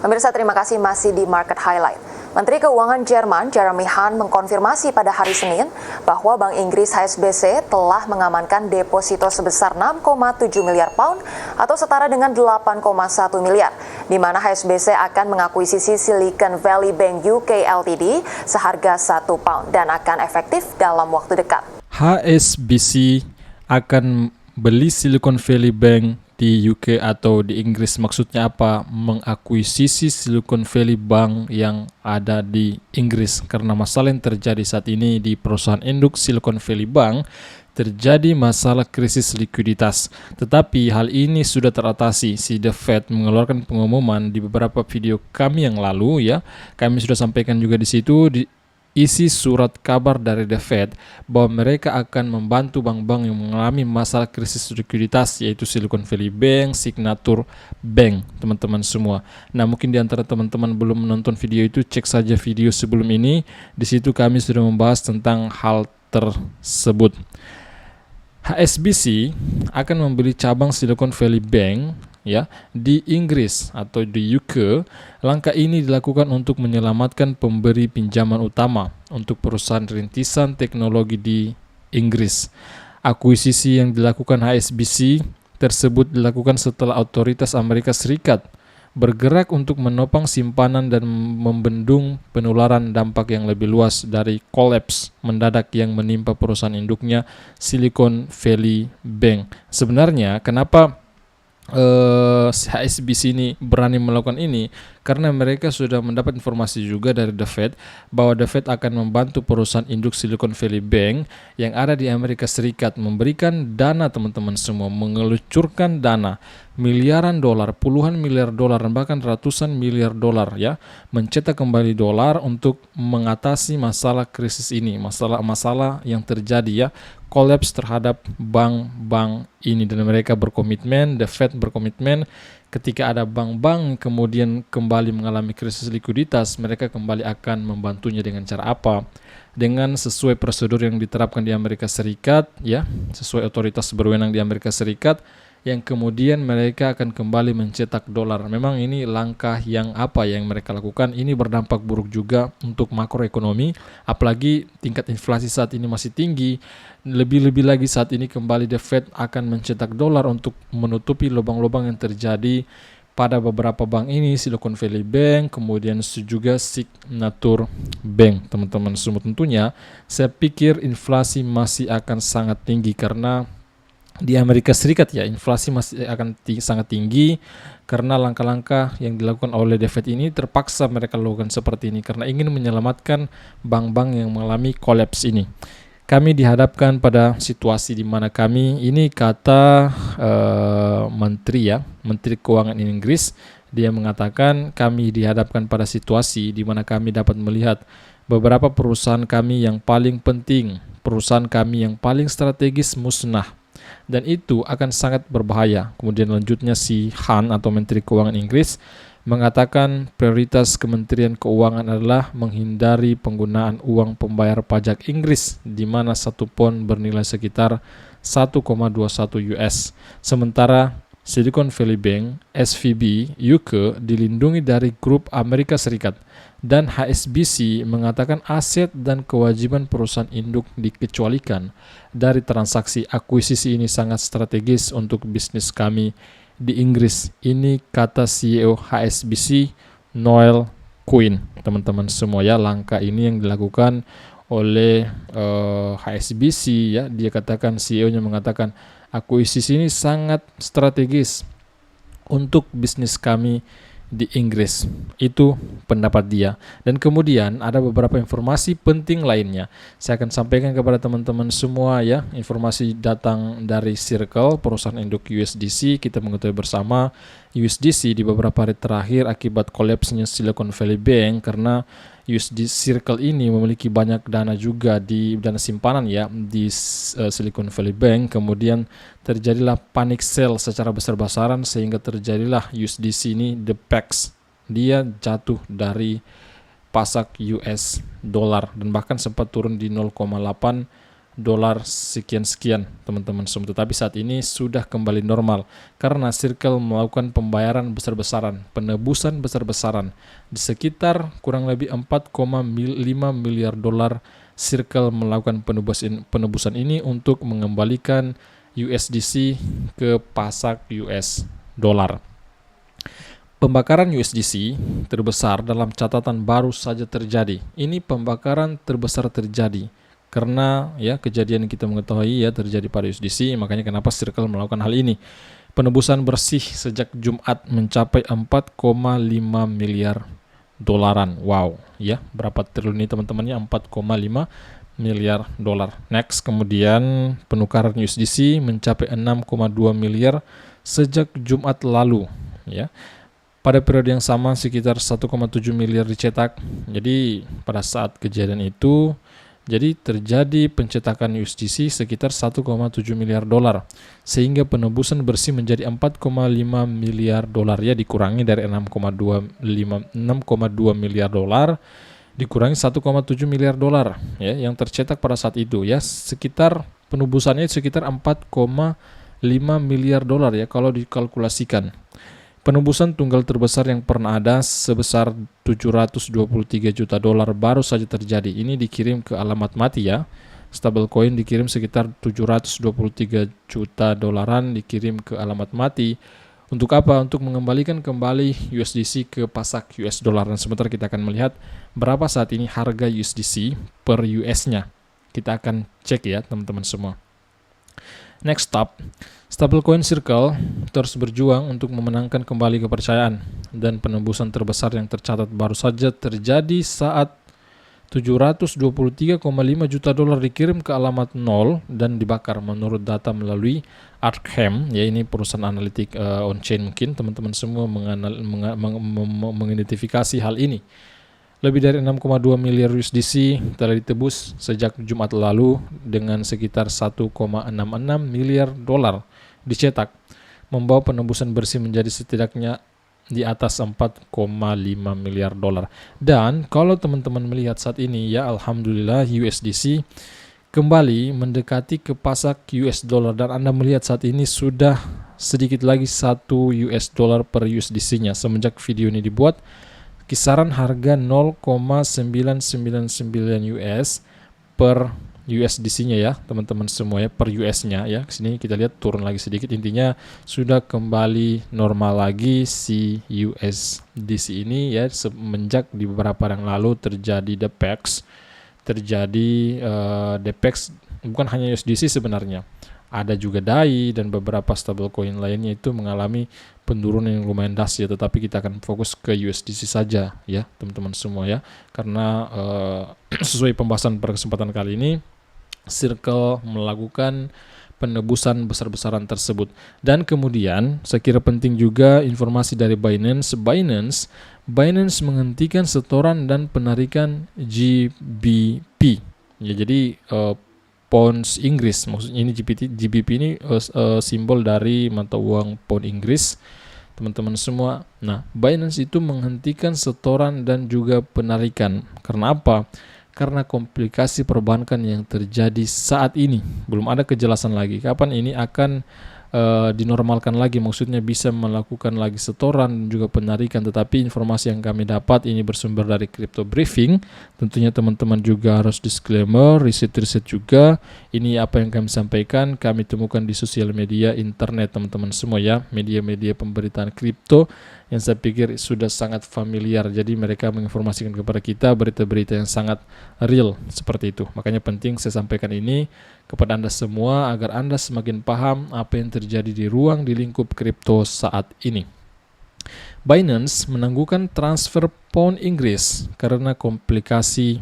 Pemirsa, terima kasih masih di Market Highlight. Menteri Keuangan Jerman Jeremy Hunt mengkonfirmasi pada hari Senin bahwa Bank Inggris HSBC telah mengamankan deposito sebesar 6,7 miliar pound atau setara dengan 8,1 miliar, di mana HSBC akan mengakuisisi Silicon Valley Bank UK Ltd seharga 1 pound dan akan efektif dalam waktu dekat. HSBC akan beli Silicon Valley Bank di UK atau di Inggris. Maksudnya apa? Mengakuisisi Silicon Valley Bank yang ada di Inggris. Karena masalah yang terjadi saat ini di perusahaan induk Silicon Valley Bank, terjadi masalah krisis likuiditas. Tetapi hal ini sudah teratasi. Si The Fed mengeluarkan pengumuman di beberapa video kami yang lalu, ya. Kami sudah sampaikan juga di situ, isi surat kabar dari The Fed bahwa mereka akan membantu bank-bank yang mengalami masalah krisis likuiditas, yaitu Silicon Valley Bank, Signature Bank, teman-teman semua. Nah, mungkin di antara teman-teman belum menonton video itu, cek saja video sebelum ini. Di situ kami sudah membahas tentang hal tersebut. HSBC akan membeli cabang Silicon Valley Bank, ya, di Inggris atau di UK. Langkah ini dilakukan untuk menyelamatkan pemberi pinjaman utama untuk perusahaan rintisan teknologi di Inggris. Akuisisi yang dilakukan HSBC tersebut dilakukan setelah otoritas Amerika Serikat bergerak untuk menopang simpanan dan membendung penularan dampak yang lebih luas dari kolaps mendadak yang menimpa perusahaan induknya Silicon Valley Bank. Sebenarnya kenapa HSBC ini berani melakukan ini? Karena mereka sudah mendapat informasi juga dari The Fed bahwa The Fed akan membantu perusahaan induk Silicon Valley Bank yang ada di Amerika Serikat memberikan dana, teman-teman semua, mengelucurkan dana miliaran dolar, puluhan miliar dolar, dan bahkan ratusan miliar dolar, ya, mencetak kembali dolar untuk mengatasi masalah krisis ini, masalah yang terjadi, ya, kolaps terhadap bank-bank ini. Dan mereka berkomitmen, The Fed berkomitmen, ketika ada bank-bank kemudian kembali mengalami krisis likuiditas, mereka kembali akan membantunya dengan cara apa? Dengan sesuai prosedur yang diterapkan di Amerika Serikat, ya, sesuai otoritas berwenang di Amerika Serikat, yang kemudian mereka akan kembali mencetak dolar. Memang ini langkah yang mereka lakukan ini berdampak buruk juga untuk makroekonomi, apalagi tingkat inflasi saat ini masih tinggi. Lebih-lebih lagi saat ini kembali The Fed akan mencetak dolar untuk menutupi lubang-lubang yang terjadi pada beberapa bank ini, Silicon Valley Bank, kemudian juga Signature Bank. Teman-teman semua, tentunya saya pikir inflasi masih akan sangat tinggi karena di Amerika Serikat, ya, inflasi masih akan sangat tinggi karena langkah-langkah yang dilakukan oleh The Fed ini terpaksa mereka lakukan seperti ini karena ingin menyelamatkan bank-bank yang mengalami kolaps ini. Kami dihadapkan pada situasi di mana ini kata Menteri Keuangan Inggris, dia mengatakan kami dihadapkan pada situasi di mana kami dapat melihat beberapa perusahaan kami yang paling penting, perusahaan kami yang paling strategis musnah. Dan itu akan sangat berbahaya. Kemudian lanjutnya si Hunt atau Menteri Keuangan Inggris mengatakan prioritas Kementerian Keuangan adalah menghindari penggunaan uang pembayar pajak Inggris di mana 1 pound bernilai sekitar 1,21 US. Sementara Silicon Valley Bank, SVB, UK dilindungi dari grup Amerika Serikat, dan HSBC mengatakan aset dan kewajiban perusahaan induk dikecualikan dari transaksi akuisisi ini sangat strategis untuk bisnis kami di Inggris. Ini kata CEO HSBC, Noel Quinn. Teman-teman semua, ya, langkah ini yang dilakukan oleh HSBC, ya, dia katakan, CEO-nya mengatakan akuisisi ini sangat strategis untuk bisnis kami di Inggris. Itu pendapat dia. Dan kemudian ada beberapa informasi penting lainnya. Saya akan sampaikan kepada teman-teman semua, ya. Informasi datang dari Circle, perusahaan induk USDC. Kita mengetahui bersama USDC di beberapa hari terakhir akibat kolapsnya Silicon Valley Bank, karena USD Circle ini memiliki banyak dana juga di dana simpanan, ya, di Silicon Valley Bank. Kemudian terjadilah panic sell secara besar-besaran sehingga terjadilah USDC ini the PEX. Dia jatuh dari pasak US dollar dan bahkan sempat turun di 0,8 dolar sekian-sekian teman-teman semua. Tetapi saat ini sudah kembali normal karena Circle melakukan pembayaran besar-besaran, penebusan besar-besaran di sekitar kurang lebih 4,5 miliar dolar. Circle melakukan penebusan ini untuk mengembalikan USDC ke pasak US dolar. Pembakaran USDC terbesar dalam catatan baru saja terjadi. Ini pembakaran terbesar terjadi karena ya kejadian yang kita mengetahui ya terjadi pada USDC, makanya kenapa Circle melakukan hal ini. Penebusan bersih sejak Jumat mencapai 4,5 miliar dolaran. Wow, ya berapa triliun ini teman-temannya? 4,5 miliar dolar. Next, kemudian penukaran USDC mencapai 6,2 miliar sejak Jumat lalu, ya. Pada periode yang sama sekitar 1,7 miliar dicetak. Jadi pada saat kejadian itu jadi terjadi pencetakan USDC sekitar 1,7 miliar dolar, sehingga penebusan bersih menjadi 4,5 miliar dolar, ya dikurangi dari 6,2 miliar dolar dikurangi 1,7 miliar dolar ya yang tercetak pada saat itu, ya sekitar penebusannya sekitar 4,5 miliar dolar ya kalau dikalkulasikan. Penebusan tunggal terbesar yang pernah ada sebesar 723 juta dolar baru saja terjadi. Ini dikirim ke alamat mati ya. Stablecoin dikirim sekitar 723 juta dolaran dikirim ke alamat mati. Untuk apa? Untuk mengembalikan kembali USDC ke pasak US dollar. Dan sebentar kita akan melihat berapa saat ini harga USDC per US-nya. Kita akan cek ya teman-teman semua. Next stop, Stablecoin Circle terus berjuang untuk memenangkan kembali kepercayaan, dan penembusan terbesar yang tercatat baru saja terjadi saat 723,5 juta dolar dikirim ke alamat nol dan dibakar menurut data melalui Arkham, ya ini perusahaan analitik on-chain mungkin teman-teman semua mengidentifikasi hal ini. Lebih dari 6,2 miliar USDC telah ditebus sejak Jumat lalu dengan sekitar 1,66 miliar dolar dicetak, membawa penembusan bersih menjadi setidaknya di atas 4,5 miliar dolar. Dan kalau teman-teman melihat saat ini ya alhamdulillah USDC kembali mendekati ke pasak US dollar, dan Anda melihat saat ini sudah sedikit lagi 1 US dollar per USDC-nya semenjak video ini dibuat. Kisaran harga 0,999 US per USDC-nya ya teman-teman semua ya, per US-nya ya. Sini kita lihat turun lagi sedikit, intinya sudah kembali normal lagi si USDC ini ya, semenjak di beberapa yang lalu terjadi DPEX, bukan hanya USDC sebenarnya. Ada juga DAI dan beberapa stablecoin lainnya itu mengalami penurunan yang lumayan dahsyat, tetapi kita akan fokus ke USDC saja ya teman-teman semua ya, karena sesuai pembahasan pada kesempatan kali ini Circle melakukan penebusan besar-besaran tersebut. Dan kemudian saya kira penting juga informasi dari Binance menghentikan setoran dan penarikan GBP ya, jadi pounds Inggris, maksudnya ini GBP ini simbol dari mata uang pound Inggris teman-teman semua. Nah, Binance itu menghentikan setoran dan juga penarikan. Karena apa? Karena komplikasi perbankan yang terjadi saat ini. Belum ada kejelasan lagi kapan ini akan dinormalkan lagi, maksudnya bisa melakukan lagi setoran dan juga penarikan. Tetapi informasi yang kami dapat ini bersumber dari Crypto Briefing. Tentunya teman-teman juga harus disclaimer, riset juga. Ini apa yang kami sampaikan, kami temukan di sosial media internet teman-teman semua ya, media-media pemberitaan kripto yang saya pikir sudah sangat familiar. Jadi mereka menginformasikan kepada kita berita-berita yang sangat real seperti itu. Makanya penting saya sampaikan ini kepada Anda semua agar Anda semakin paham apa yang terjadi di ruang di lingkup kripto saat ini. Binance menangguhkan transfer pound Inggris karena komplikasi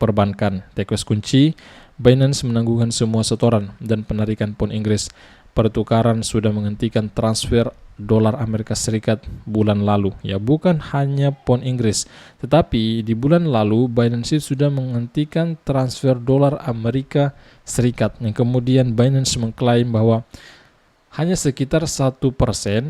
perbankan. Request kunci, Binance menangguhkan semua setoran dan penarikan pound Inggris. Pertukaran sudah menghentikan transfer dolar Amerika Serikat bulan lalu ya, bukan hanya pound Inggris, tetapi di bulan lalu Binance sudah menghentikan transfer dolar Amerika Serikat, yang kemudian Binance mengklaim bahwa hanya sekitar 1%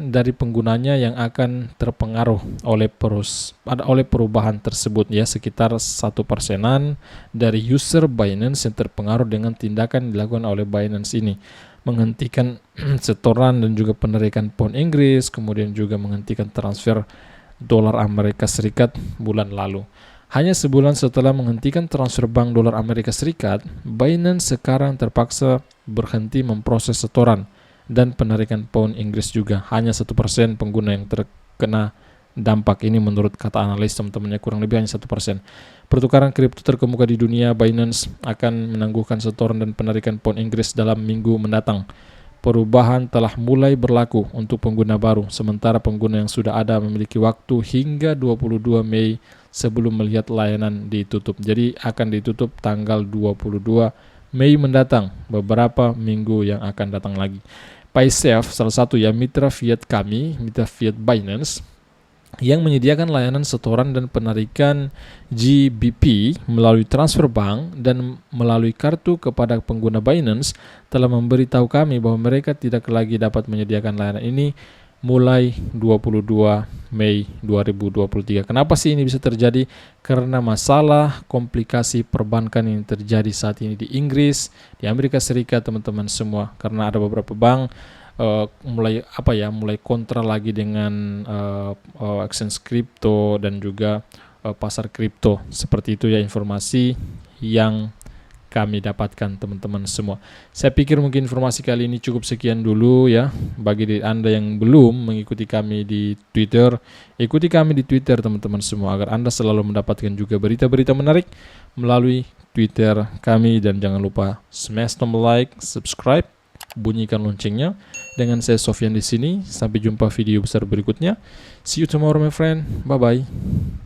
dari penggunanya yang akan terpengaruh oleh perubahan tersebut, ya, sekitar 1%-an dari user Binance yang terpengaruh dengan tindakan dilakukan oleh Binance ini, menghentikan setoran dan juga penarikan pound Inggris, kemudian juga menghentikan transfer dolar Amerika Serikat bulan lalu. Hanya sebulan setelah menghentikan transfer bank dolar Amerika Serikat, Binance sekarang terpaksa berhenti memproses setoran dan penarikan pound Inggris juga. Hanya 1% pengguna yang terkena dampak ini menurut kata analis teman-temannya, kurang lebih hanya 1%. Pertukaran kripto terkemuka di dunia, Binance akan menangguhkan setoran dan penarikan pound Inggris dalam minggu mendatang. Perubahan telah mulai berlaku untuk pengguna baru, sementara pengguna yang sudah ada memiliki waktu hingga 22 Mei sebelum melihat layanan ditutup. Jadi akan ditutup tanggal 22 Mei mendatang, beberapa minggu yang akan datang lagi. PaySafe, salah satu ya mitra fiat kami, mitra fiat Binance, yang menyediakan layanan setoran dan penarikan GBP melalui transfer bank dan melalui kartu kepada pengguna Binance, telah memberitahu kami bahwa mereka tidak lagi dapat menyediakan layanan ini mulai 22 Mei 2023. Kenapa sih ini bisa terjadi? Karena masalah komplikasi perbankan yang terjadi saat ini di Inggris, di Amerika Serikat, teman-teman semua. Karena ada beberapa bank mulai kontra lagi dengan exchange kripto dan juga pasar kripto. Seperti itu ya informasi yang kami dapatkan, teman-teman semua. Saya pikir mungkin informasi kali ini cukup sekian dulu ya. Bagi Anda yang belum mengikuti kami di Twitter, ikuti kami di Twitter, teman-teman semua, agar Anda selalu mendapatkan juga berita-berita menarik melalui Twitter kami. Dan jangan lupa smash tombol like, subscribe, bunyikan loncengnya. Dengan saya Sofyan di sini. Sampai jumpa video besar berikutnya. See you tomorrow, my friend. Bye bye.